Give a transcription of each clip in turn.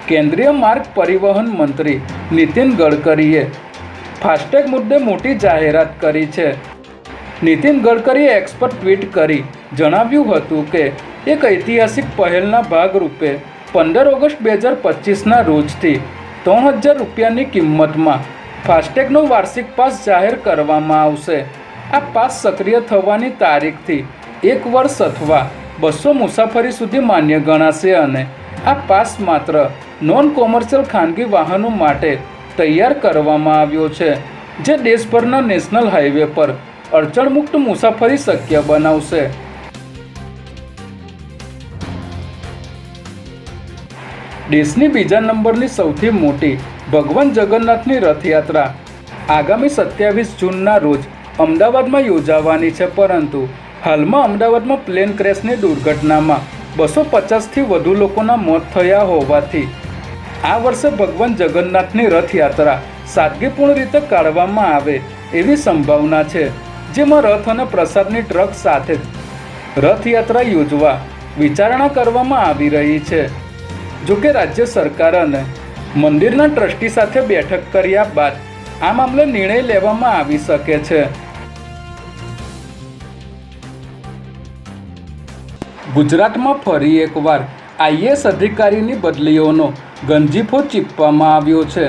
કેન્દ્રીય માર્ગ પરિવહન મંત્રી નીતિન ગડકરીએ ફાસ્ટેગ મુદ્દે મોટી જાહેરાત કરી છે. નીતિન ગડકરીએ એક્સ પર ટ્વીટ કરી જણાવ્યું હતું કે એક ઐતિહાસિક પહેલના ભાગરૂપે 15 ઓગસ્ટ 2025ના રોજથી 3000 રૂપિયાની કિંમતમાં ફાસ્ટેગનો વાર્ષિક પાસ જાહેર કરવામાં આવશે. આ પાસ સક્રિય થવાની તારીખથી 1 વર્ષ અથવા 200 મુસાફરી સુધી માન્ય ગણાશે અને આ પાસ માત્ર નોન કોમર્શિયલ ખાનગી વાહનો માટે તૈયાર કરવામાં આવ્યો છે, જે દેશભરના નેશનલ હાઈવે પર અડચણમુક્ત મુસાફરી શક્ય બનાવશે. દેશની બીજા નંબરની સૌથી મોટી ભગવાન જગન્નાથની રથયાત્રા આગામી 27 જૂનના રોજ અમદાવાદમાં યોજાવાની છે, પરંતુ હાલમાં અમદાવાદમાં પ્લેન ક્રેશની દુર્ઘટનામાં 250થી વધુ લોકોના મોત થયા હોવાથી આ વર્ષે ભગવાન જગન્નાથની રથયાત્રા સાદગીપૂર્ણ રીતે કાઢવામાં આવે એવી સંભાવના છે, જેમાં રથ અને પ્રસાદની ટ્રક સાથે જ રથયાત્રા યોજવા વિચારણા કરવામાં આવી રહી છે. જોકે રાજ્ય સરકાર અને મંદિરના ટ્રસ્ટી સાથે બેઠક કર્યા બાદ આ મામલે નિર્ણય લેવામાં આવી શકે છે. ગુજરાતમાં ફરી એકવાર આઈએએસ અધિકારીની બદલીઓનો ગંજીફો ચીપવામાં આવ્યો છે,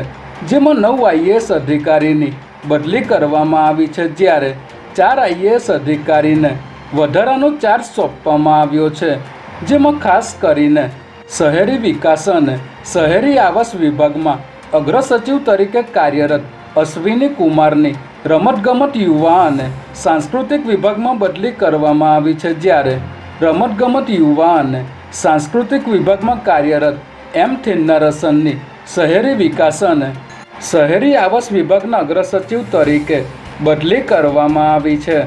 જેમાં 9 આઈએએસ અધિકારીની બદલી કરવામાં આવી છે, જ્યારે 4 આઈએએસ અધિકારીને વધારાનો ચાર્જ સોંપવામાં આવ્યો છે, જેમાં ખાસ કરીને શહેરી વિકાસ અને શહેરી આવાસ વિભાગમાં અગ્રસચિવ તરીકે કાર્યરત અશ્વિની કુમારની રમતગમત, યુવા અને સાંસ્કૃતિક વિભાગમાં બદલી કરવામાં આવી છે, જ્યારે રમતગમત, યુવા અને સાંસ્કૃતિક વિભાગમાં કાર્યરત એમ થિન્નારસનની શહેરી વિકાસ અને શહેરી આવાસ વિભાગના અગ્રસચિવ તરીકે બદલી કરવામાં આવી છે.